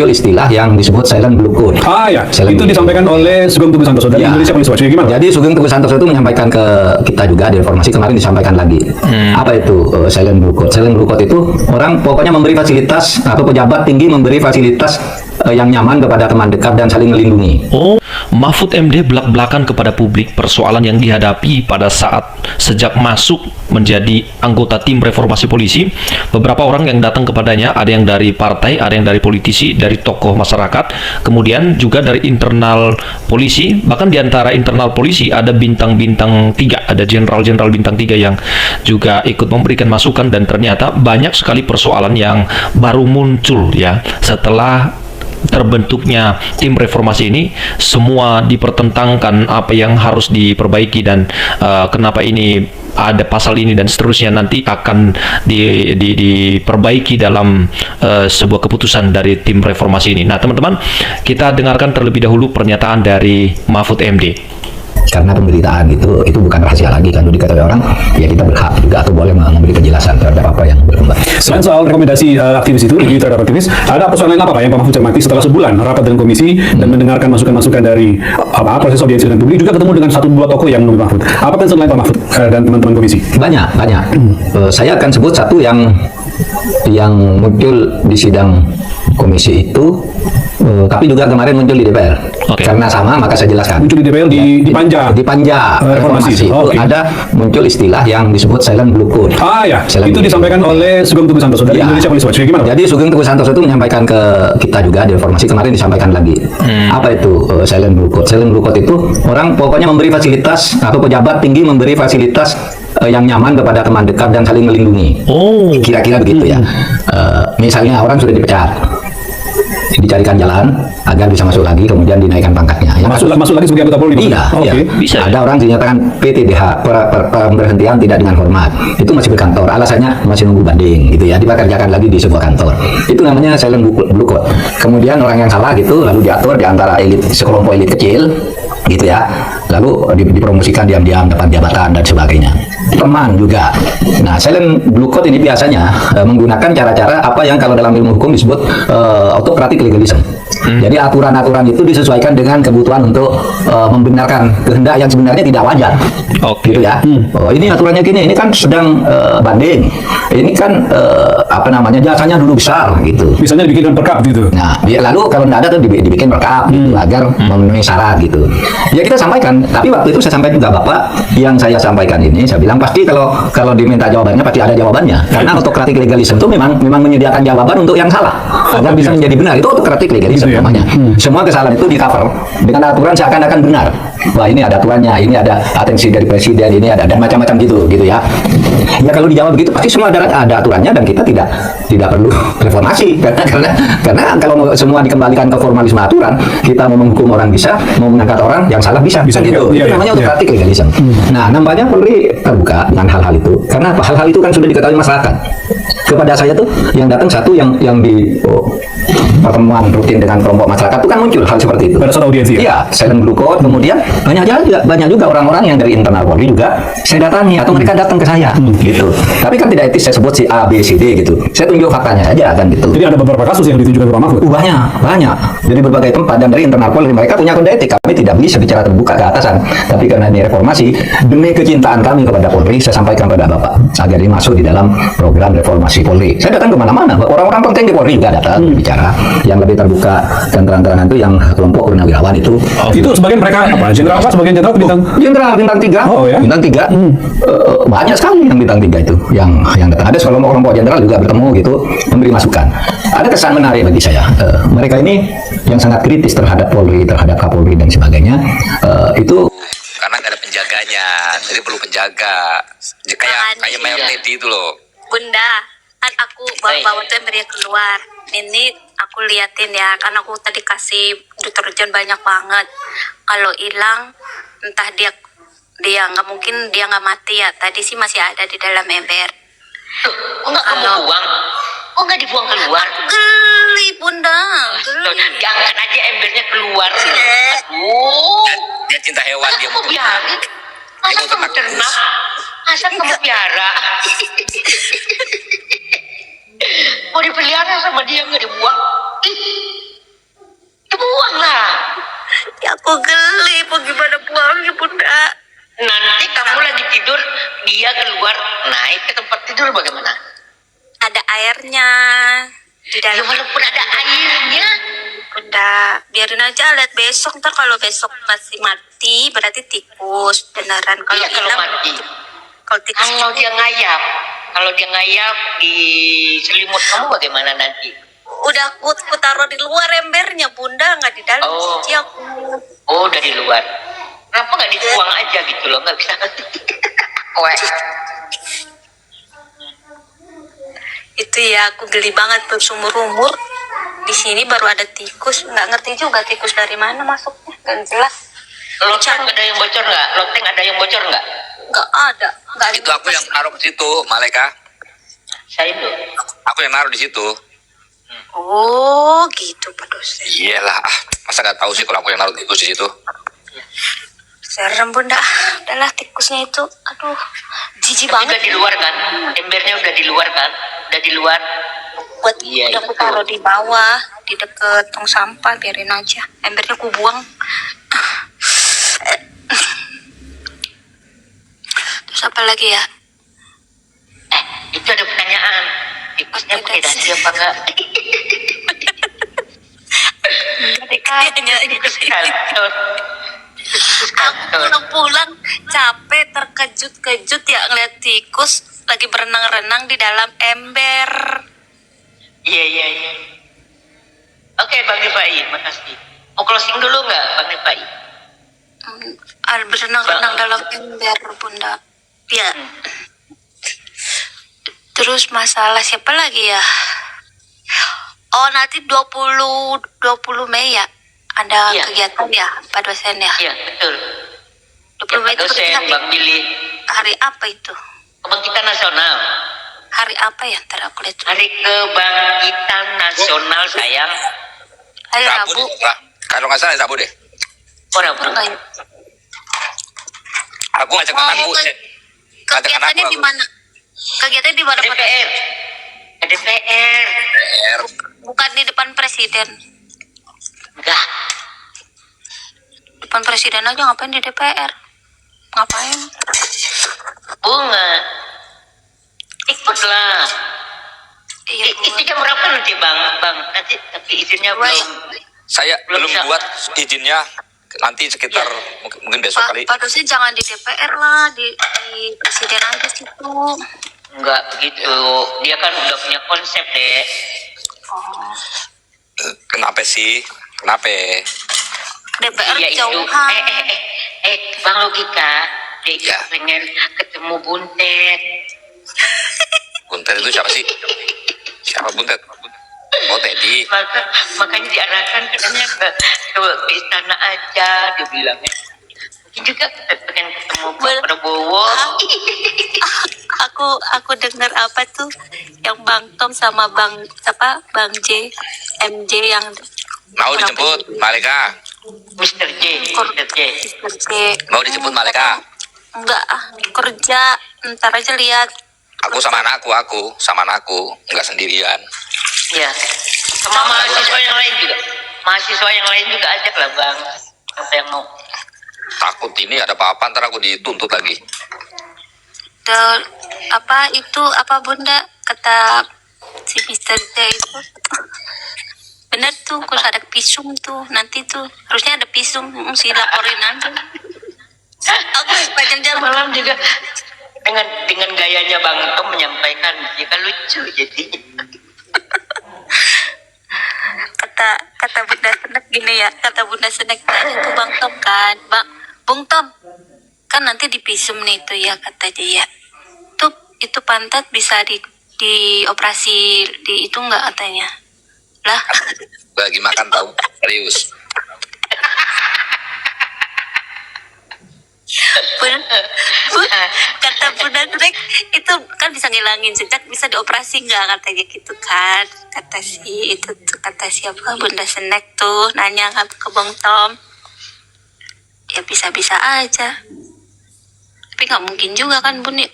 muncul istilah yang disebut silent blue code. Ya, silent itu disampaikan oleh Sugeng Teguh Santoso dari Indonesia Police Watch. Gimana? Jadi Sugeng Teguh Santoso itu menyampaikan ke kita juga di informasi kemarin, disampaikan lagi. Apa itu silent blue code? Silent blue code itu orang pokoknya memberi fasilitas atau pejabat tinggi memberi fasilitas yang nyaman kepada teman dekat dan saling melindungi. Mahfud MD belak-belakan kepada publik persoalan yang dihadapi pada saat sejak masuk menjadi anggota tim reformasi polisi. Beberapa orang yang datang kepadanya, ada yang dari partai, ada yang dari politisi, dari tokoh masyarakat, kemudian juga dari internal polisi. Bahkan di antara internal polisi ada bintang-bintang 3, ada jenderal-jenderal bintang 3 yang juga ikut memberikan masukan. Dan ternyata banyak sekali persoalan yang baru muncul ya setelah terbentuknya tim reformasi ini. Semua dipertentangkan apa yang harus diperbaiki dan kenapa ini ada pasal ini dan seterusnya nanti akan diperbaiki dalam sebuah keputusan dari tim reformasi ini. Nah teman-teman, kita dengarkan terlebih dahulu pernyataan dari Mahfud MD. Karena pemberitaan itu bukan rahasia lagi kan, dikatakan orang ya kita berhak juga atau boleh memberi penjelasan terhadap apa yang berkembang. Selain soal rekomendasi aktivis itu, review terhadap aktivis, ada persoalan lain apa Pak yang Pak Mahfud cermati setelah sebulan rapat dengan komisi dan mendengarkan masukan-masukan dari proses audiensi dengan publik, juga ketemu dengan 1-2 tokoh yang menurut Mahfud. Apa concern lain Pak Mahfud dan teman-teman komisi? Banyak. Saya akan sebut satu yang muncul di sidang komisi itu, tapi juga kemarin muncul di DPR. Karena sama, maka saya jelaskan. Muncul di DPR di Panja reformasi itu ada muncul istilah yang disebut silent blue code. Ya, itu disampaikan oleh Sugeng Teguh Santoso dari Indonesia Police Watch. Gimana? Jadi Sugeng Teguh Santoso itu menyampaikan ke kita juga di informasi kemarin, disampaikan lagi. Apa itu silent blue code? Silent blue code itu orang pokoknya memberi fasilitas atau pejabat tinggi memberi fasilitas yang nyaman kepada teman dekat dan saling melindungi. Kira-kira begitu ya. Misalnya orang sudah dipecat, dicarikan jalan agar bisa masuk lagi, kemudian dinaikkan pangkatnya. Ya, masuk lagi sebagai anggota Polri? Iya, bisa. Ada orang dinyatakan PTDH, pemberhentian tidak dengan hormat. Itu masih berkantor, alasannya masih nunggu banding, gitu ya, dipekerjakan lagi di sebuah kantor. Itu namanya silent blue code. Kemudian orang yang salah gitu, lalu diatur di antara elit, sekelompok elit kecil, gitu ya, lalu dipromosikan diam-diam dapat jabatan dan sebagainya. Teman juga. Nah, silent blue code ini biasanya menggunakan cara-cara apa yang kalau dalam ilmu hukum disebut autocratic legalism. Jadi aturan-aturan itu disesuaikan dengan kebutuhan untuk membenarkan kehendak yang sebenarnya tidak wajar. Gitu ya. Ini aturannya gini, ini kan sedang banding. Ini kan jasanya dulu besar gitu. Misalnya dibikinkan perkap gitu. Nah, lalu kalau tidak ada tuh dibikin perkap gitu, agar memenuhi syarat gitu. Ya kita sampaikan, tapi waktu itu saya sampaikan juga Bapak, yang saya sampaikan ini saya bilang pasti kalau diminta jawabannya pasti ada jawabannya. Karena autocratic legalism itu memang menyediakan jawaban untuk yang salah agar bisa menjadi benar. Itu autocratic legalism namanya. Semua kesalahan itu di cover dengan aturan seakan-akan benar. Wah, ini ada aturannya, ini ada atensi dari presiden, ini ada dan macam-macam gitu ya. Ya kalau dijawab begitu pasti semua ada aturannya dan kita tidak perlu reformasi karena kalau semua dikembalikan ke formalisme aturan, kita mau menghukum orang bisa, mau mengangkat orang yang salah bisa gitu. Itu namanya autocratic legalism. Nah, nampaknya Polri terbuka dengan hal-hal itu karena hal-hal itu kan sudah diketahui masyarakat. Kepada saya tuh yang datang satu yang di pertemuan rutin dengan kelompok masyarakat itu kan muncul hal seperti itu. Pada saat audiensi ya? Iya, silent blue code. Kemudian banyak juga orang-orang yang dari internal Polri juga saya datangi atau mereka datang ke saya gitu. Tapi kan tidak etis saya sebut si A, B, C, D gitu. Saya tunjuk faktanya aja kan gitu. Jadi ada beberapa kasus yang ditunjukkan ke Pak Mahfud? Banyak. Dari berbagai tempat dan dari internal Polri mereka punya kode etik. Kami tidak bisa bicara terbuka ke atasan. Tapi karena ini reformasi, demi kecintaan kami kepada Polri, saya sampaikan kepada Bapak agar ini masuk di dalam program reformasi Polri. Saya datang kemana-mana. Orang-orang penting di Polri juga datang bicara. Yang lebih terbuka dan terang-terangan itu yang kelompok purnawirawan itu. Itu sebagian mereka apa? Jenderal apa? Sebagian jenderal bintang 3. Ya? Bintang 3. Banyak sekali yang bintang 3 itu yang datang. Ada kelompok jenderal juga bertemu gitu, memberi masukan. Ada kesan menarik bagi saya. Mereka ini yang sangat kritis terhadap Polri, terhadap Kapolri dan sebagainya. Itu karena nggak ada penjaganya, jadi perlu penjaga. Kayak Mayor Teddy itu loh. Bunda, kan aku bawa tuh yang keluar. Ini aku liatin ya, kan aku tadi kasih deterjen banyak banget. Kalau hilang, entah dia nggak mungkin dia nggak mati ya. Tadi sih masih ada di dalam ember. Oh nggak kamu buang? Oh nggak dibuang keluar? Geli Bunda, geli. Diangkat aja embernya keluar. Aduh. Dia cinta hewan, dia mau biarin. Masa kamu ternak? Masa kamu piara? Mau dipelihara sama dia nggak dibuang? dulu bagaimana? Ada airnya di Ya dalam. walaupun ada airnya. Udah, biarin aja, lihat besok. Ntar kalau besok masih mati berarti tikus beneran. Kalau Iya, kalau hilang, mati. kalau tikus Kalau dia ngayap di selimut kamu bagaimana nanti? udah aku taruh di luar embernya, Bunda, nggak di dalam. Oh. Cici aku. Oh, dari luar. Kenapa nggak dituang aja gitu loh? Nggak bisa. Weh. Itu ya, aku geli banget tuh, seumur umur di sini baru ada tikus. Nggak ngerti juga tikus dari mana masuknya, nggak jelas. Loteng ada yang bocor nggak? Loteng ada yang bocor nggak? Nggak ada, nggak ada. Itu aku yang naruh ke situ, Maleka. Saya itu. Aku yang naruh di situ. Oh gitu Pak dosen. Iyalah, masa nggak tahu sih kalau aku yang naruh tikus di situ. Serem Bunda. Udahlah, tikusnya itu, aduh, jijik Udah banget. di luar kan? Embernya udah di luar kan? Udah di luar. Buat Iya, udah itu. aku taruh di bawah, di deket tong sampah, biarin aja. Embernya aku buang. Terus apa lagi ya? Itu ada pertanyaan. Tikusnya pakai dasi apa enggak? Kayaknya Tikus kantor. Tikus aku kantor. pulang-pulang capek, terkejut-kejut ya ngeliat tikus lagi berenang-renang di dalam ember. Iya. Oke, Bang Rifai, makasih. Mau closing dulu nggak, Bang Rifai? Berenang-renang dalam ember, Bunda. Ya. Terus masalah siapa lagi ya? Oh, nanti 20 Mei ya? Ada Iya. kegiatan ya, Pak dosen ya? Iya, betul. 20 Mei itu berarti Dosen, Bang Billy. hari apa itu? Kebangkitan Nasional. Hari apa ya? Ntar aku lihat dulu. Hari Kebangkitan Nasional, sayang. Hari Rabu Rabu. deh, Kak. Kalau nggak salah Rabu deh. Orang Enggak ya? Aku ngajak anakku. Kegiatannya di mana? Kegiatannya di mana, Pak dosen? DPR. Ke DPR. DPR. Bukan di depan presiden. Enggak. Depan presiden aja, ngapain di DPR? Ngapain? Bunga. Ikutlah. Iya, Itu jam berapa nanti, Bang? Nanti tapi izinnya Wah, belum. Saya Belum belum bisa. buat izinnya, nanti sekitar mungkin besok kali. Pak dosen jangan di DPR lah, di presiden aja situ. Enggak begitu. Dia kan udah punya konsep, deh. Oh, Kenapa sih? Kenapa? DPR Iya itu. jauhan. Bang Logika. Dia Ya. pengen ketemu Buntet. Buntet itu siapa sih? Siapa Buntet? Oh, Teddy. Makanya diarahkan katanya ke istana aja, dia bilangnya. Mungkin juga pengen ketemu Pak Prabowo. Aku dengar apa tuh yang Bang Tom sama Bang J, MJ yang Mau dijemput Maleka? Mr. J. Mr. J. Mau dijemput Maleka? Enggak, kerja. Ntar aja lihat. Aku sama anakku, nggak sendirian. Ya. Sama mahasiswa yang lain juga. Mahasiswa yang lain juga ajak lah, Bang. Apa yang mau? Takut ini ada apa-apa, ntar aku dituntut lagi. Apa Bunda kata si Mr. J itu? Bener tuh, kalau ada visum tuh nanti tuh harusnya ada visum, mesti laporin aja. Aku sepanjang jalan Malam juga dengan gayanya Bang Tom menyampaikan, dia kan lucu jadi. kata Bunda Senek gini ya, kata Bunda Senek tanya ke Bang Tom kan, Bung Tom kan nanti di visum nih tuh ya, kata dia tuh itu pantat bisa di operasi di itu nggak, katanya lah. Lagi makan tahu, serius. Kata Bunda Senek itu kan bisa ngilangin jejak, bisa dioperasi nggak, katanya gitu kan, kata si itu tuh, kata siapa Bunda Senek tuh nanya ke Bang Tom. Ya bisa-bisa aja, tapi nggak mungkin juga kan Bun ya?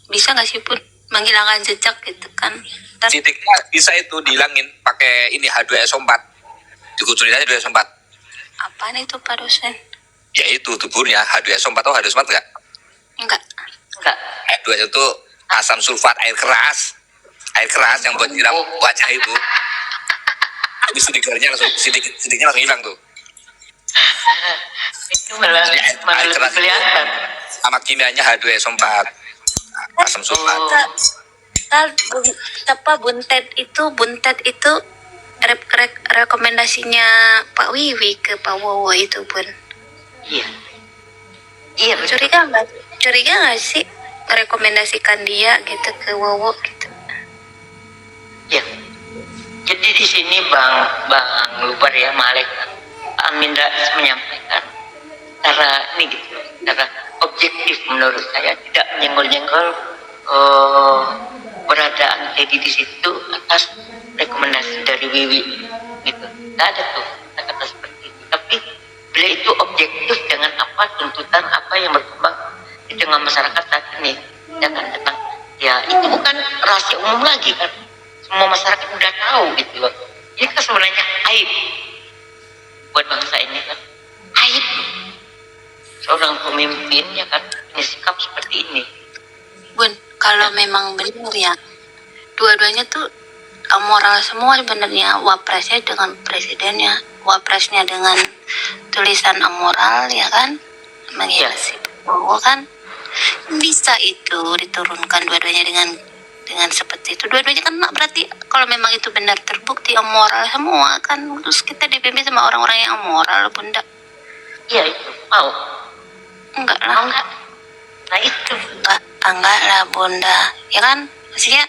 Bisa nggak sih Bun menghilangkan jejak gitu kan? Titiknya bisa itu dihilangin pakai ini H2SO4. Dikucurin aja H2SO4. Apaan itu Pak dosen? Ya itu tuburnya H2SO4 atau H2SO4 enggak? Enggak. Enggak. H2 itu asam sulfat air keras yang buat nyiram wajah itu. Habis stikernya langsung sidiknya langsung hilang tuh. Itu malah Air lebih keras itu kelihatan. sama kimianya H2SO4 asam sulfat. Buntet itu rekomendasinya Pak Wiwi ke Pak Wowo itu pun. Iya. Iya betul. Curiga nggak sih merekomendasikan dia gitu ke Wowo gitu? Ya. Jadi di sini Bang Lubar ya Malek Aminda menyampaikan secara ini gitu, secara objektif menurut saya, tidak menyenggol-nyenggol beradaan Teddy di situ atas rekomendasi dari Wiwi gitu. Tidak ada tuh kata-kata seperti itu. Tapi beliau itu objektif dengan apa tuntutan apa yang berkembang di tengah masyarakat saat ini. Jangan tentang ya itu bukan rahasia umum lagi kan. Semua masyarakat udah tahu gitu loh. Ini kan sebenarnya aib buat bangsa ini kan. Aib seorang pemimpin ya kan punya sikap seperti ini. Bun, kalau memang benar ya, dua-duanya tuh amoral semua sebenarnya. Wapresnya dengan presidennya, wapresnya dengan tulisan amoral ya kan, menghiasi Prabowo kan. Bisa itu diturunkan dua-duanya dengan seperti itu. Dua-duanya kan berarti kalau memang itu benar terbukti amoral semua kan, terus kita dipimpin sama orang-orang yang amoral, Bunda. Iya itu mau. Enggak lah. Nah itu Enggak lah Bunda, ya kan? Maksudnya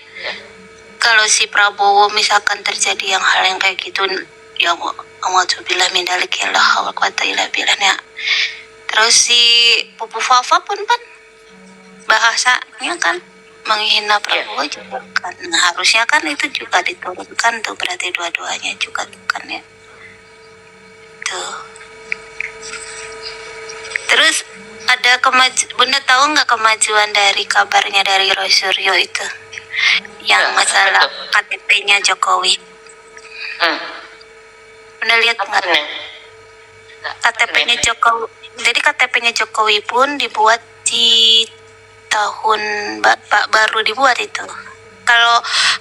kalau si Prabowo misalkan terjadi hal yang kayak gitu, ya alhamdulillah min dzalik ya la haula wa quwwata illa billah ya. Terus si Pupu Fafa pun kan bahasanya kan menghina Prabowo juga kan. Nah, harusnya kan itu juga diturunkan tuh, berarti dua-duanya juga kan ya. Tuh. Terus ada Bunda tahu nggak kemajuan dari kabarnya dari Roy Suryo itu yang masalah KTP-nya Jokowi? Bunda lihat nggak? KTP-nya Jokowi. Jadi KTP-nya Jokowi pun dibuat di tahun baru dibuat itu.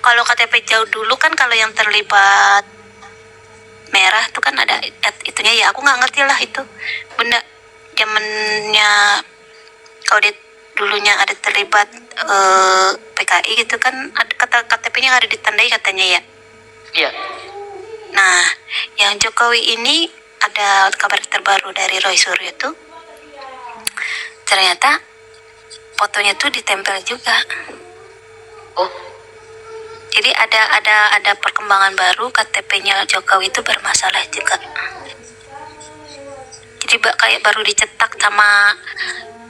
Kalau KTP jauh dulu kan kalau yang terlibat merah itu kan ada itunya ya, aku nggak ngerti lah itu Bunda. Zamannya kalau dia dulunya ada terlibat PKI gitu kan, ada KTP-nya ada ditandai katanya ya. iya. Nah, yang Jokowi ini ada kabar terbaru dari Roy Suryo itu, ternyata fotonya tuh ditempel juga. Oh Jadi ada perkembangan baru, KTP-nya Jokowi itu bermasalah juga. Jadi kayak baru dicetak sama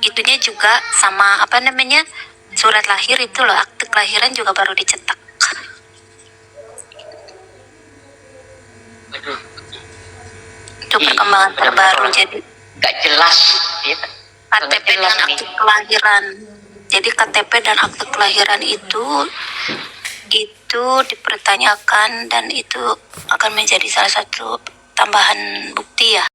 itunya juga, sama apa namanya, surat lahir itu loh, akte kelahiran juga baru dicetak. aduh. Itu perkembangan terbaru. Jadi Gak jelas ya. KTP dan akte kelahiran. Jadi KTP dan akte kelahiran itu dipertanyakan, dan itu akan menjadi salah satu tambahan bukti ya.